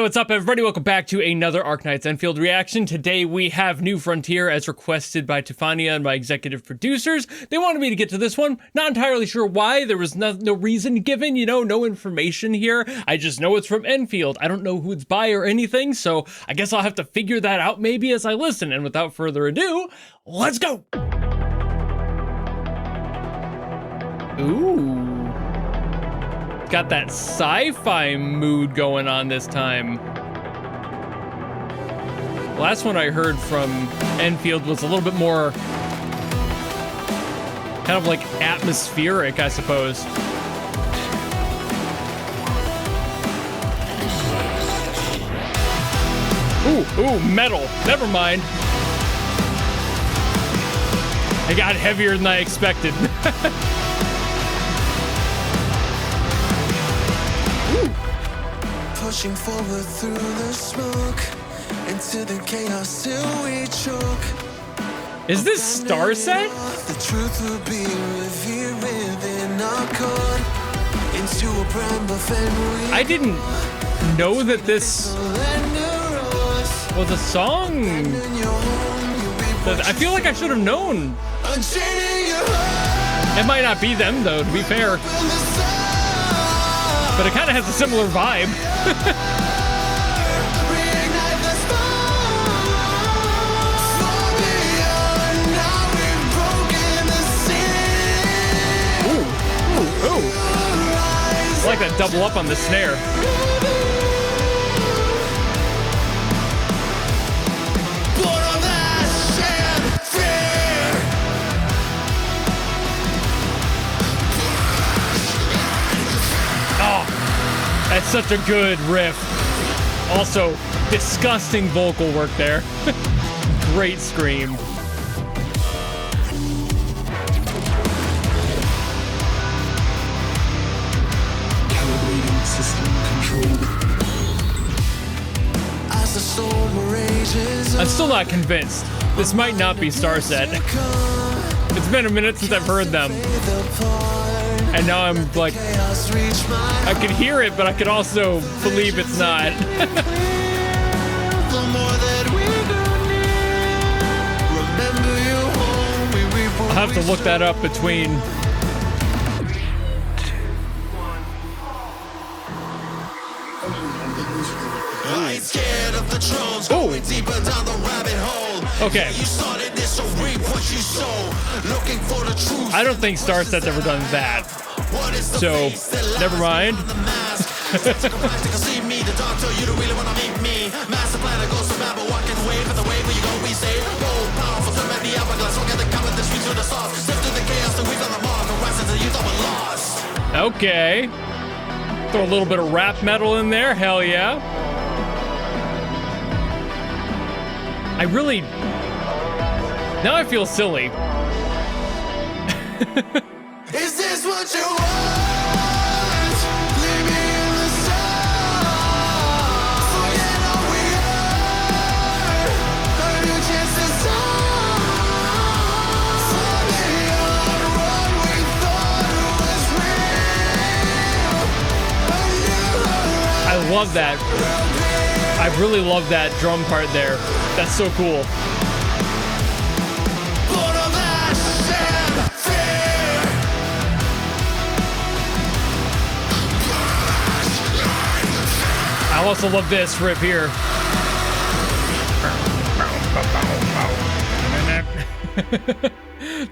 what's up, everybody? Welcome back to another Arknights Endfield reaction. Today we have New Frontier as requested by Tefania and my executive producers. They wanted me to get to this one. Not entirely sure why. There was no reason given, you know, no information here. I just know it's from Endfield. I don't know who it's by or anything, so I guess I'll have to figure that out maybe as I listen. And without further ado, let's go! Ooh. Got that sci-fi mood going on this time. Last one I heard from Endfield was a little bit more kind of like atmospheric, I suppose. Ooh, metal. Never mind. It got heavier than I expected. Pushing forward through the smoke into the chaos till we choke. Is this Star Set? The truth will be revealed within our code into a brand buffet. I didn't know that this was a song. I feel like I should have known. It might not be them though, to be fair. But it kind of has a similar vibe. Ooh. I like that double up on the snare. That's such a good riff. Also, disgusting vocal work there. Great scream. Calibrating system control. As the storm rages, I'm still not convinced. This might not be Star Set. It's been a minute since I've heard them. And now I'm like, I could hear it, but I could also believe it's not. I'll have to look that up between. Oh. Okay. I don't think Star Set's ever done that. So, never mind. Okay. Throw a little bit of rap metal in there. Hell yeah. I really... Now I feel silly. Is this what you want? Leave me in the sun. Forget all we are. A new chance to start. For beyond what we thought was real. I love that. I really love that drum part there. That's so cool. I also love this riff here.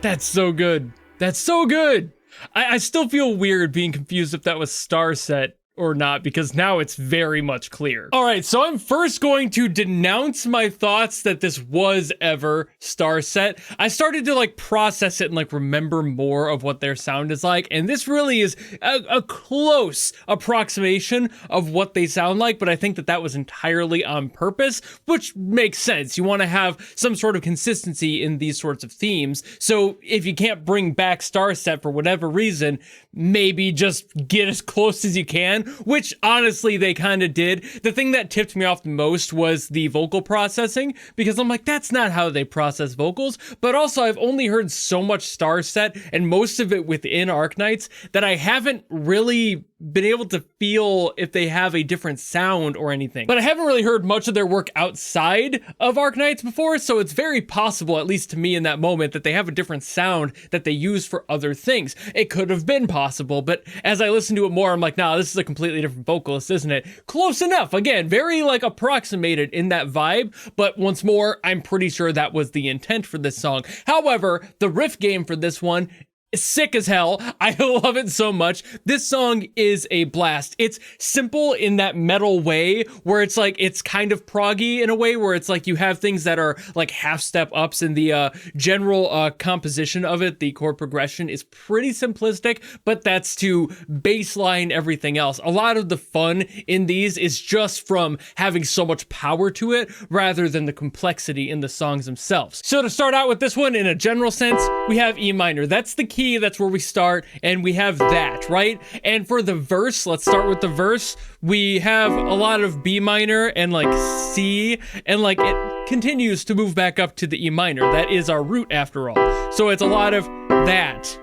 That's so good. That's so good. I still feel weird being confused if that was Star Set or not, because now it's very much clear. All right, so I'm first going to denounce my thoughts that this was ever Star Set. I started to like process it and like remember more of what their sound is like, and this really is a close approximation of what they sound like, but I think that that was entirely on purpose, which makes sense. You want to have some sort of consistency in these sorts of themes, so if you can't bring back Star Set for whatever reason, maybe just get as close as you can which honestly they kind of did. The thing that tipped me off the most was the vocal processing, because I'm like, that's not how they process vocals. But also I've only heard so much Starset and most of it within Arknights that I haven't really been able to feel if they have a different sound or anything. But I haven't really heard much of their work outside of Arknights before, so it's very possible, at least to me in that moment, that they have a different sound that they use for other things. It could have been possible, but as I listen to it more, I'm like, nah, this is a completely different vocalist, isn't it? Close enough. Again, very like approximated in that vibe, but once more, I'm pretty sure that was the intent for this song. However, the riff game for this one, sick as hell. I love it so much. This song is a blast. It's simple in that metal way where it's like, it's kind of proggy in a way where it's like you have things that are like half step ups, and the general composition of it, the chord progression is pretty simplistic, but that's to baseline everything else. A lot of the fun in these is just from having so much power to it rather than the complexity in the songs themselves. So to start out with this one, in a general sense, we have E minor. That's the key. That's where we start, and we have that, right? And for the verse, let's start with the verse. We have a lot of B minor and like C, and like it continues to move back up to the E minor. That is our root after all. So it's a lot of that.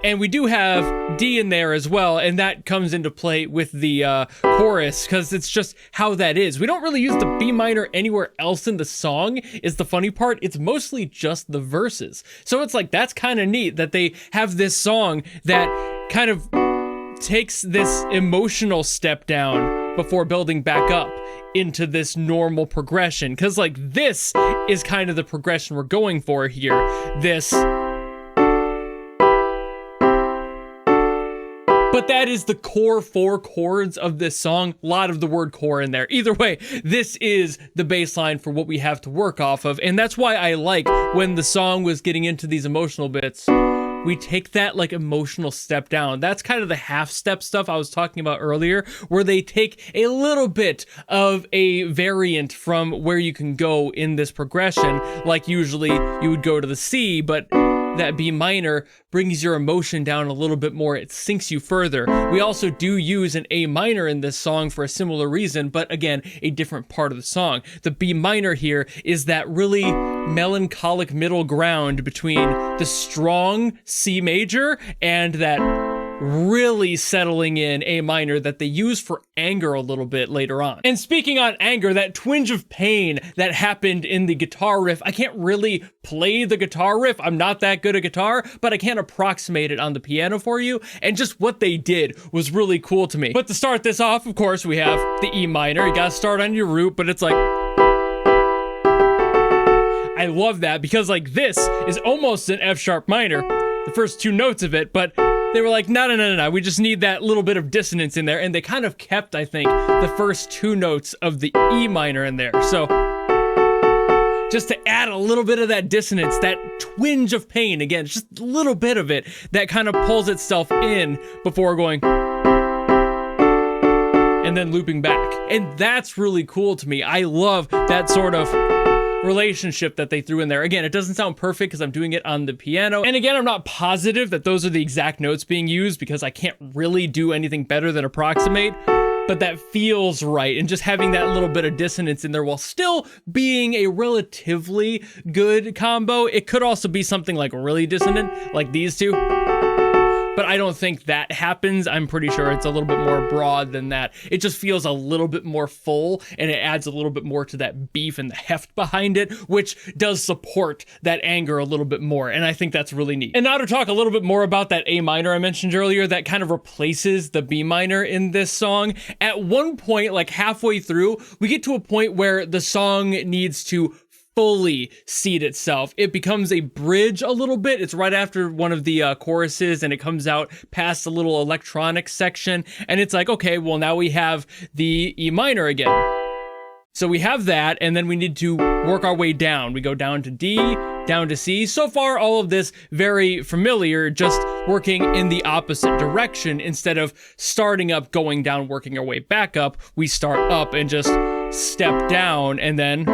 And we do have D in there as well, and that comes into play with the chorus, because it's just how that is. We don't really use the B minor anywhere else in the song, is the funny part. It's mostly just the verses. So it's like, that's kind of neat that they have this song that kind of takes this emotional step down before building back up into this normal progression. Because like, this is kind of the progression we're going for here. This... But that is the core 4 chords of this song. A lot of the word core in there. Either way, this is the baseline for what we have to work off of. And that's why I like when the song was getting into these emotional bits, we take that like emotional step down. That's kind of the half step stuff I was talking about earlier, where they take a little bit of a variant from where you can go in this progression. Like usually you would go to the C, but that B minor brings your emotion down a little bit more. It sinks you further. We also do use an A minor in this song for a similar reason, but again, a different part of the song. The B minor here is that really melancholic middle ground between the strong C major and that really settling in A minor that they use for anger a little bit later on. And speaking on anger, that twinge of pain that happened in the guitar riff, I can't really play the guitar riff. I'm not that good at guitar, but I can approximate it on the piano for you. And just what they did was really cool to me. But to start this off, of course, we have the E minor. You gotta start on your root, but it's like, I love that because like this is almost an F sharp minor, the first 2 notes of it, but they were like, no, we just need that little bit of dissonance in there. And they kind of kept, I think, the first 2 notes of the E minor in there. So just to add a little bit of that dissonance, that twinge of pain, again, just a little bit of it that kind of pulls itself in before going and then looping back. And that's really cool to me. I love that sort of relationship that they threw in there. Again, it doesn't sound perfect because I'm doing it on the piano. And again, I'm not positive that those are the exact notes being used because I can't really do anything better than approximate, but that feels right. And just having that little bit of dissonance in there while still being a relatively good combo. It could also be something like really dissonant, like these two. But I don't think that happens. I'm pretty sure it's a little bit more broad than that. It just feels a little bit more full, and it adds a little bit more to that beef and the heft behind it, which does support that anger a little bit more, and I think that's really neat. And now to talk a little bit more about that A minor I mentioned earlier, that kind of replaces the B minor in this song. At one point, like halfway through, we get to a point where the song needs to fully seat itself. It becomes a bridge a little bit. It's right after one of the choruses, and it comes out past a little electronic section, and it's like, okay, well now we have the E minor again. So we have that, and then we need to work our way down. We go down to D, down to C. So far, all of this very familiar, just working in the opposite direction. Instead of starting up, going down, working our way back up, we start up and just step down, and then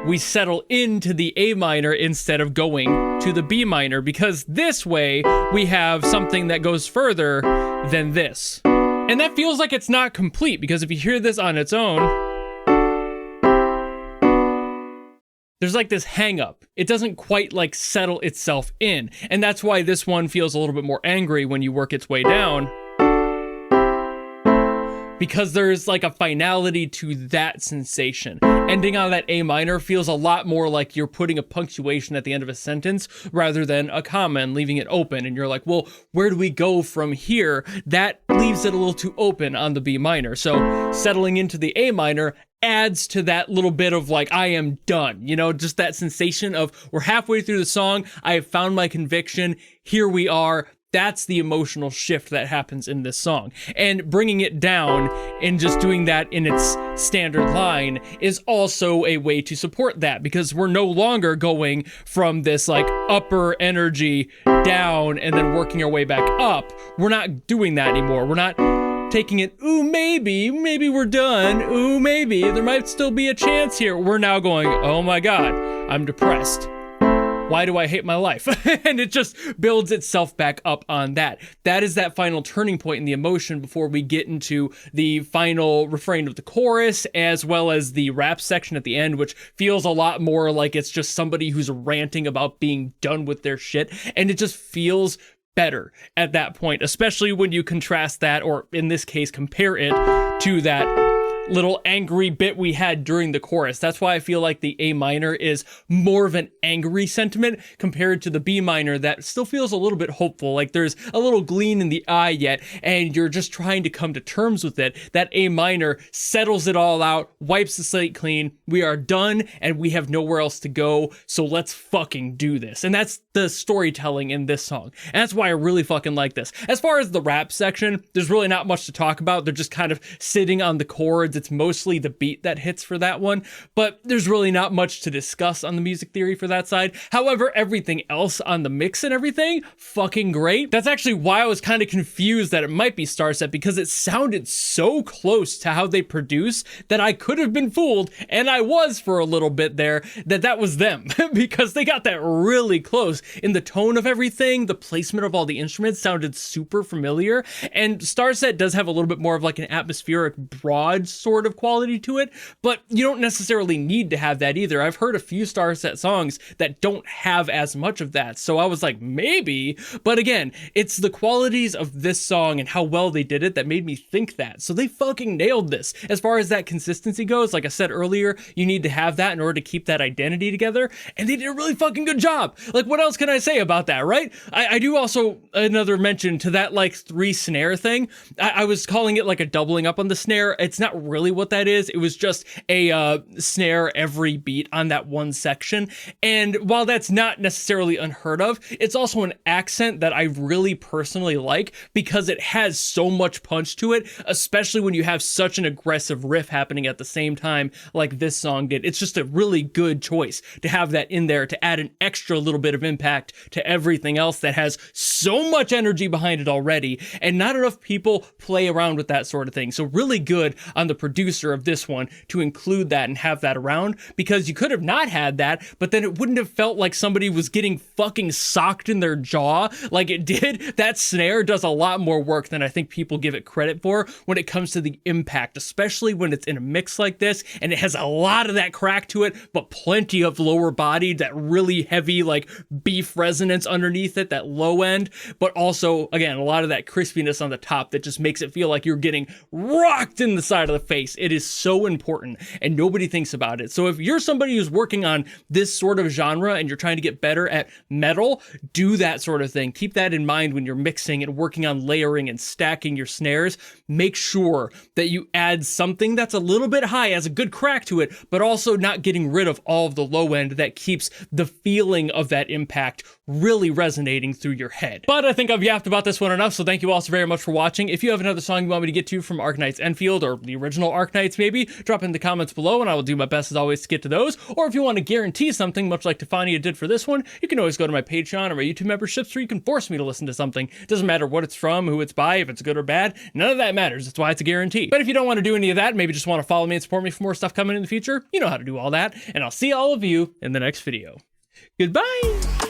we settle into the A minor instead of going to the B minor, because this way we have something that goes further than this. And that feels like it's not complete, because if you hear this on its own, there's like this hang up. It doesn't quite like settle itself in. And that's why this one feels a little bit more angry when you work its way down, because there's like a finality to that sensation. Ending on that A minor feels a lot more like you're putting a punctuation at the end of a sentence rather than a comma and leaving it open. And you're like, well, where do we go from here? That leaves it a little too open on the B minor. So settling into the A minor adds to that little bit of like, I am done, you know, just that sensation of we're halfway through the song. I have found my conviction. Here we are. That's the emotional shift that happens in this song. And bringing it down and just doing that in its standard line is also a way to support that, because we're no longer going from this like upper energy down and then working our way back up. We're not doing that anymore. We're not taking it, ooh, maybe we're done. Ooh, maybe there might still be a chance here. We're now going, oh my God, I'm depressed. Why do I hate my life? And it just builds itself back up on that. That is that final turning point in the emotion before we get into the final refrain of the chorus, as well as the rap section at the end, which feels a lot more like it's just somebody who's ranting about being done with their shit. And it just feels better at that point, especially when you contrast that, or in this case, compare it to that little angry bit we had during the chorus. That's why I feel like the A minor is more of an angry sentiment compared to the B minor that still feels a little bit hopeful, like there's a little gleam in the eye yet, and you're just trying to come to terms with it. That A minor settles it all out, wipes the slate clean. We are done and we have nowhere else to go, so let's fucking do this. And that's the storytelling in this song. And that's why I really fucking like this. As far as the rap section, there's really not much to talk about. They're just kind of sitting on the chords. It's mostly the beat that hits for that one, but there's really not much to discuss on the music theory for that side. However, everything else on the mix and everything, fucking great. That's actually why I was kind of confused that it might be Starset, because it sounded so close to how they produce that I could have been fooled, and I was for a little bit there, that was them, because they got that really close in the tone of everything. The placement of all the instruments sounded super familiar, and Starset does have a little bit more of like an atmospheric, broad sort of quality to it, but you don't necessarily need to have that either. I've heard a few Starset songs that don't have as much of that, so I was like, maybe, but again, it's the qualities of this song and how well they did it that made me think that, so they fucking nailed this. As far as that consistency goes, like I said earlier, you need to have that in order to keep that identity together, and they did a really fucking good job. Like, what else can I say about that, right? I do also another mention to that like 3 snare thing. I was calling it like a doubling up on the snare. It's not really what that is. It was just a snare every beat on that one section. And while that's not necessarily unheard of, it's also an accent that I really personally like, because it has so much punch to it, especially when you have such an aggressive riff happening at the same time like this song did. It's just a really good choice to have that in there to add an extra little bit of impact to everything else that has so much energy behind it already, and not enough people play around with that sort of thing. So really good on the producer of this one to include that and have that around, because you could have not had that, but then it wouldn't have felt like somebody was getting fucking socked in their jaw like it did. That snare does a lot more work than I think people give it credit for when it comes to the impact, especially when it's in a mix like this and it has a lot of that crack to it, but plenty of lower body, that really heavy like beef resonance underneath it, that low end, but also again a lot of that crispiness on the top that just makes it feel like you're getting rocked in the side of the face. It is so important and nobody thinks about it. So if you're somebody who's working on this sort of genre and you're trying to get better at metal, do that sort of thing. Keep that in mind when you're mixing and working on layering and stacking your snares. Make sure that you add something that's a little bit high, has a good crack to it, but also not getting rid of all of the low end that keeps the feeling of that impact really resonating through your head. But I think I've yapped about this one enough, so thank you all so very much for watching. If you have another song you want me to get to from Arknights Endfield, or the original Arknights maybe, drop in the comments below and I will do my best as always to get to those. Or if you want to guarantee something, much like Tefania did for this one, you can always go to my Patreon or my YouTube memberships where you can force me to listen to something. It doesn't matter what it's from, who it's by, if it's good or bad, none of that matters. That's why it's a guarantee. But if you don't want to do any of that, maybe just want to follow me and support me for more stuff coming in the future, you know how to do all that, and I'll see all of you in the next video. Goodbye!